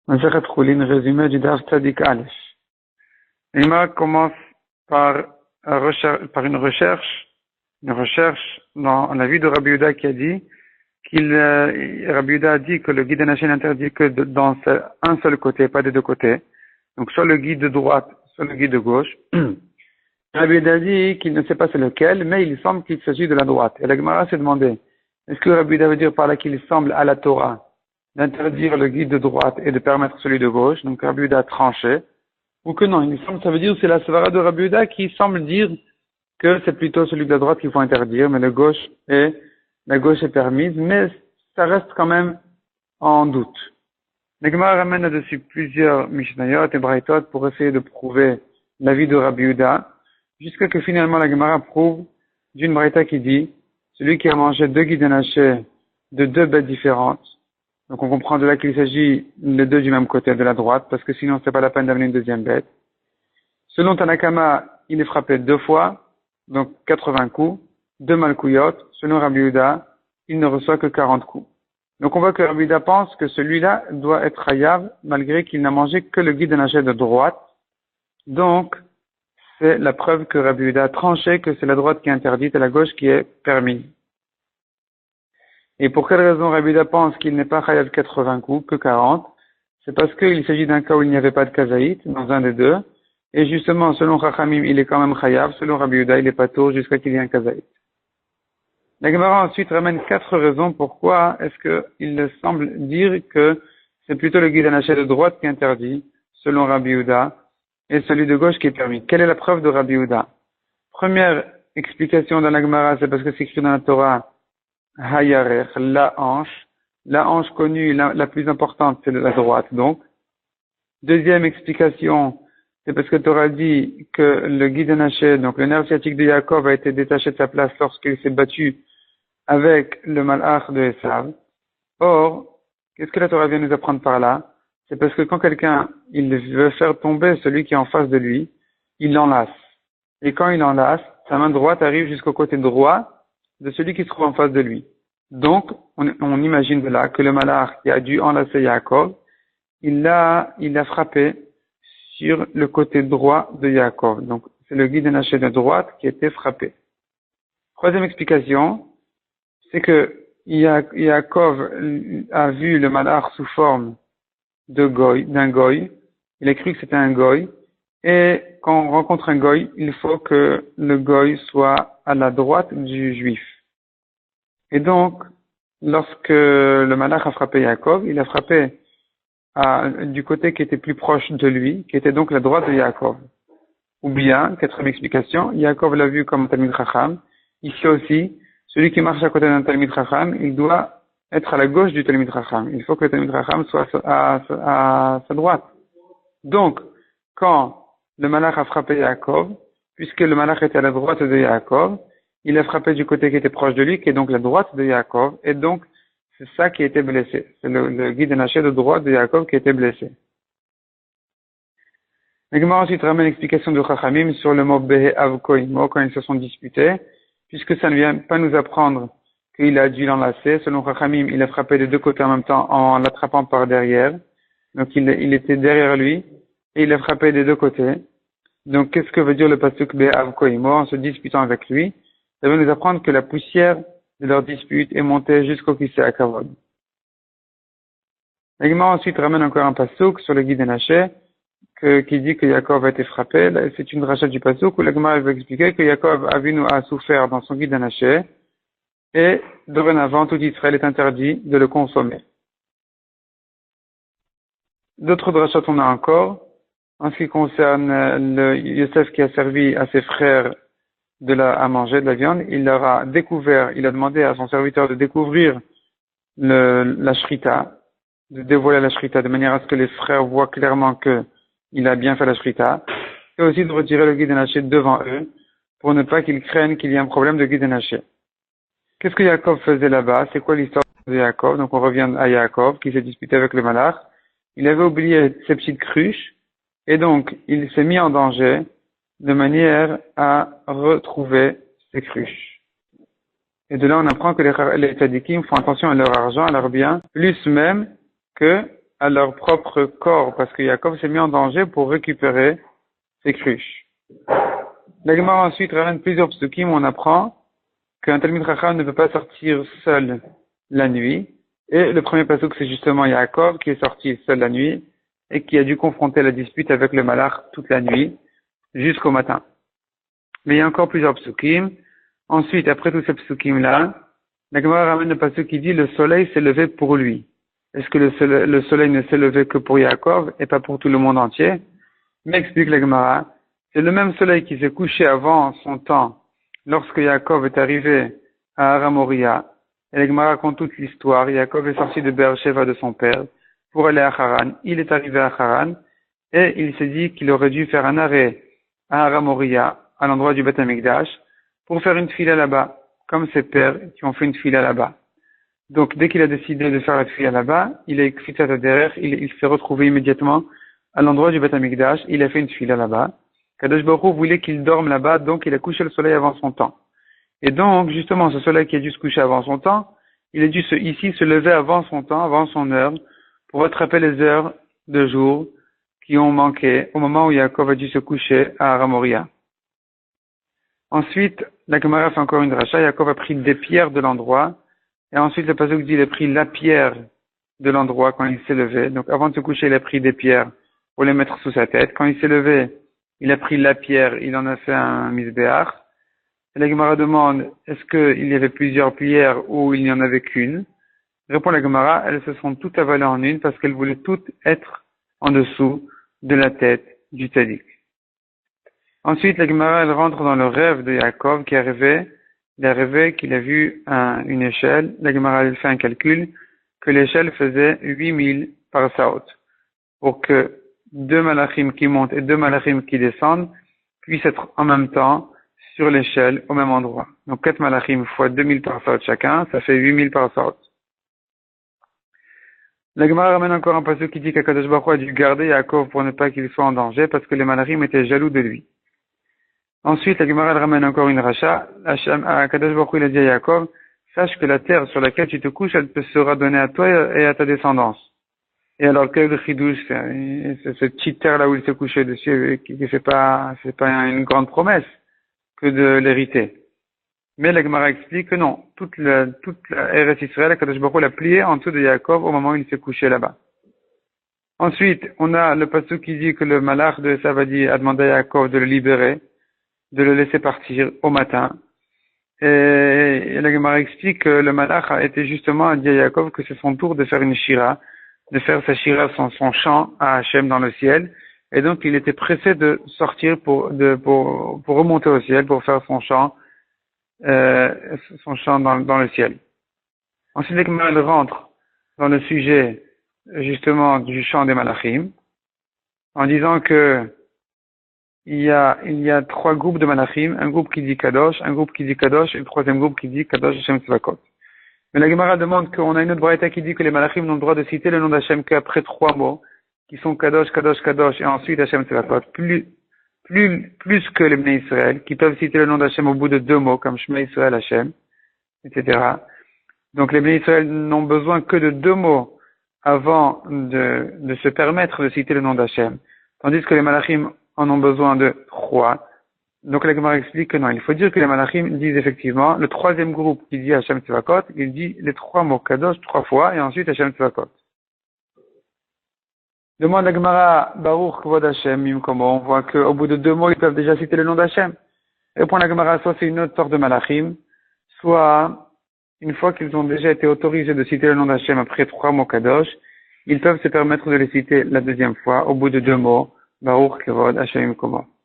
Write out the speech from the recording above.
Masechet Choulin, résumé du Daf Tzadik Aleph. L'Imam commence par une recherche dans la vie de Rabbi Yehuda qui a dit Rabbi Yehuda a dit que le guide Hanaché n'interdit que dans un seul côté, pas des deux côtés. Donc soit le guide de droite, soit le guide de gauche. Rabbi Yehuda a dit qu'il ne sait pas c'est lequel, mais il semble qu'il s'agit de la droite. Et la Gemara s'est demandé, est-ce que Rabbi Yehuda veut dire par là qu'il semble à la Torah d'interdire le guide de droite et de permettre celui de gauche, donc Rabbi Yehuda a tranché, ou que non, il semble, ça veut dire que c'est la Svara de Rabbi Yehuda qui semble dire que c'est plutôt celui de la droite qu'il faut interdire, mais la gauche est permise, mais ça reste quand même en doute. La Gemara ramène là-dessus plusieurs Mishnayot et Braithot pour essayer de prouver l'avis de Rabbi Yehuda, jusqu'à que finalement la Gemara prouve d'une Braïta qui dit, celui qui a mangé deux guides hachés de deux bêtes différentes, donc on comprend de là qu'il s'agit les deux du même côté de la droite, parce que sinon c'est pas la peine d'amener une deuxième bête. Selon Tanakama, il est frappé 2 fois, donc 80 coups, 2 malkouyot. Selon Rabbi Yehuda, il ne reçoit que 40 coups. Donc on voit que Rabbi Yehuda pense que celui-là doit être hayav, malgré qu'il n'a mangé que le guide hanaché de droite. Donc, c'est la preuve que Rabbi Yehuda a tranché que c'est la droite qui est interdite et la gauche qui est permise. Et pour quelle raison Rabbi Yehuda pense qu'il n'est pas chayav 80 coups, que 40? C'est parce qu'il s'agit d'un cas où il n'y avait pas de kazaït, dans un des deux. Et justement, selon Chachamim, il est quand même chayav. Selon Rabbi Yehuda, il est pas tour jusqu'à qu'il y ait un kazaït. La Gemara ensuite ramène 4 raisons pourquoi est-ce qu'il semble dire que c'est plutôt le guide hanaché de droite qui est interdit, selon Rabbi Yehuda, et celui de gauche qui est permis. Quelle est la preuve de Rabbi Yehuda? Première explication dans la Gemara, c'est parce que c'est écrit dans la Torah, Hayarech, la hanche connue, la plus importante, c'est la droite, donc. Deuxième explication, c'est parce que la Torah dit que le guide hanaché, donc le nerf sciatique de Yaakov a été détaché de sa place lorsqu'il s'est battu avec le malach de Esav. Or, qu'est-ce que la Torah vient nous apprendre par là? C'est parce que quand quelqu'un, il veut faire tomber celui qui est en face de lui, il l'enlace. Et quand il enlace, sa main droite arrive jusqu'au côté droit de celui qui se trouve en face de lui. Donc, on imagine de là que le malach qui a dû enlacer Yaakov, il l'a frappé sur le côté droit de Yaakov. Donc, c'est le guide hanaché de droite qui a été frappé. Troisième explication, c'est que Yaakov a vu le malach sous forme d'un goy. Il a cru que c'était un goy. Et quand on rencontre un goy, il faut que le goy soit à la droite du juif. Et donc, lorsque le malach a frappé Yaakov, il a frappé du côté qui était plus proche de lui, qui était donc la droite de Yaakov. Ou bien, quatrième explication, Yaakov l'a vu comme un Talmid Chacham. Ici aussi, celui qui marche à côté d'un Talmid Chacham, il doit être à la gauche du Talmid Chacham. Il faut que le Talmid Chacham soit à sa droite. Donc, quand le malach a frappé Yaakov, puisque le malach était à la droite de Yaakov, il a frappé du côté qui était proche de lui, qui est donc la droite de Yaakov, et donc, c'est ça qui a été blessé. C'est le guide hanaché de droite de Yaakov qui a été blessé. La Gemara ensuite ramène l'explication de Chachamim sur le mot Behe Avkoimo quand ils se sont disputés, puisque ça ne vient pas nous apprendre qu'il a dû l'enlacer. Selon Chachamim, il a frappé des deux côtés en même temps en l'attrapant par derrière. Donc il était derrière lui et il a frappé des deux côtés. Donc qu'est-ce que veut dire le pasuk Behe Avkoimo en se disputant avec lui? Ça veut nous apprendre que la poussière de leur dispute est montée jusqu'au Kisei HaKavod. La Gemara ensuite ramène encore un pasuk sur le guide hanaché qui dit que Yaakov a été frappé. Là, c'est une rachat du pasuk où la Gemara veut expliquer que Yaakov a souffert dans son guide hanaché et dorénavant tout Israël est interdit de le consommer. D'autres drachot on a encore en ce qui concerne le Yosef qui a servi à ses frères à manger de la viande. Il a demandé à son serviteur de découvrir la shrita, de dévoiler la shrita de manière à ce que les frères voient clairement que il a bien fait la shrita, et aussi de retirer le guide hanaché devant eux pour ne pas qu'ils craignent qu'il y ait un problème de guide hanaché. Qu'est-ce que Yaakov faisait là-bas? C'est quoi l'histoire de Yaakov? Donc on revient à Yaakov qui s'est disputé avec le malach. Il avait oublié ses petites cruches et donc il s'est mis en danger de manière à retrouver ses cruches. Et de là on apprend que les tzadikim font attention à leur argent, à leurs biens, plus même que à leur propre corps, parce que Yaakov s'est mis en danger pour récupérer ses cruches. La Gemara ensuite ramène plusieurs psukim où on apprend qu'un Talmid Chacham ne peut pas sortir seul la nuit. Et le premier pasuk, c'est justement Yaakov qui est sorti seul la nuit et qui a dû confronter la dispute avec le malach toute la nuit jusqu'au matin. Mais il y a encore plusieurs psukim. Ensuite, après tous ces psukim-là, la Gemara ramène le pasuk qui dit le soleil s'est levé pour lui. Est-ce que le soleil ne s'est levé que pour Yaakov et pas pour tout le monde entier? Mais explique la Gemara, c'est le même soleil qui s'est couché avant son temps lorsque Yaakov est arrivé à Aramoria. Et la Gemara raconte toute l'histoire. Yaakov est sorti de Beersheva de son père pour aller à Haran. Il est arrivé à Haran et il s'est dit qu'il aurait dû faire un arrêt à Aramoria, à l'endroit du Beth Amikdash, pour faire une fila là-bas, comme ses pères qui ont fait une fila là-bas. Donc, dès qu'il a décidé de faire la fila là-bas, il a écrit ça derrière, il s'est retrouvé immédiatement à l'endroit du Beth Amikdash, il a fait une fila là-bas. Kadosh Baruch Hu voulait qu'il dorme là-bas, donc il a couché le soleil avant son temps. Et donc, justement, ce soleil qui a dû se coucher avant son temps, il a dû ici se lever avant son temps, avant son heure, pour rattraper les heures de jour qui ont manqué au moment où Yaakov a dû se coucher à Aramoria. Ensuite, la Gemara fait encore une dracha. Yaakov a pris des pierres de l'endroit. Et ensuite, le pasuk dit, il a pris la pierre de l'endroit quand il s'est levé. Donc, avant de se coucher, il a pris des pierres pour les mettre sous sa tête. Quand il s'est levé, il a pris la pierre, il en a fait un misbéach. Et la Gemara demande, est-ce qu'il y avait plusieurs pierres ou il n'y en avait qu'une? Répond la Gemara, elles se sont toutes avalées en une parce qu'elles voulaient toutes être en dessous de la tête du tzaddik. Ensuite, la Gemara, elle rentre dans le rêve de Yaakov qui est rêvé. Il a rêvé qu'il a vu une échelle. La Gemara, elle fait un calcul que l'échelle faisait 8000 par saot. Pour que 2 malachim qui montent et 2 malachim qui descendent puissent être en même temps sur l'échelle au même endroit. Donc 4 malachim fois 2000 par saot chacun, ça fait 8000 par saot. La Gemara ramène encore un passage qui dit qu'Akadosh Baruch Hu a dû garder Yaakov pour ne pas qu'il soit en danger parce que les malachim étaient jaloux de lui. Ensuite, la Gemara ramène encore une racha. Akadosh Baruch Hu il a dit à Yaakov, sache que la terre sur laquelle tu te couches, elle te sera donnée à toi et à ta descendance. Et alors, quel chidouche, c'est cette petite terre là où il s'est couché dessus, qui c'est pas une grande promesse que de l'hériter. Mais la Gemara explique que non, toute la Eretz Israël, Akadosh Baruch Hu l'a pliée en dessous de Yaakov au moment où il s'est couché là-bas. Ensuite, on a le passage qui dit que le malach de Savadi a demandé à Yaakov de le libérer, de le laisser partir au matin. Et la Gemara explique que le malach a été justement à dire à Yaakov que c'est son tour de faire une shira, de faire sa shira, son chant à Hachem dans le ciel. Et donc, il était pressé de sortir pour remonter au ciel, pour faire son chant dans le ciel. Ensuite, la Gemara rentre dans le sujet, justement, du chant des malachim, en disant que il y a 3 groupes de malachim, un groupe qui dit Kadosh, un groupe qui dit Kadosh, et le troisième groupe qui dit Kadosh Hashem Tzvakot. Mais la Gemara demande qu'on a une autre braïta qui dit que les malachim n'ont le droit de citer le nom d'Hashem qu'après 3 mots, qui sont Kadosh, Kadosh, Kadosh, et ensuite Hashem Tzvakot, plus que les Bnei Israël, qui peuvent citer le nom d'Hashem au bout de 2 mots, comme Shema Israël Hashem, etc. Donc les Bnei Israël n'ont besoin que de 2 mots avant de se permettre de citer le nom d'Hashem. Tandis que les malachim en ont besoin de 3. Donc la Gemara explique que non, il faut dire que les malachim disent effectivement, le troisième groupe qui dit Hashem Tzvakot, il dit les 3 mots Kadosh 3 fois et ensuite Hashem Tzvakot. Demande la Gemara, Baruch Kvod Hashem, Mimkomo, on voit qu'au bout de 2 mots, ils peuvent déjà citer le nom d'Hashem. Et pour la Gemara, soit c'est une autre sorte de malachim, soit une fois qu'ils ont déjà été autorisés de citer le nom d'Hashem après 3 mots Kadosh, ils peuvent se permettre de les citer la deuxième fois, au bout de 2 mots, Baruch Kvod Hashem Mimkomo.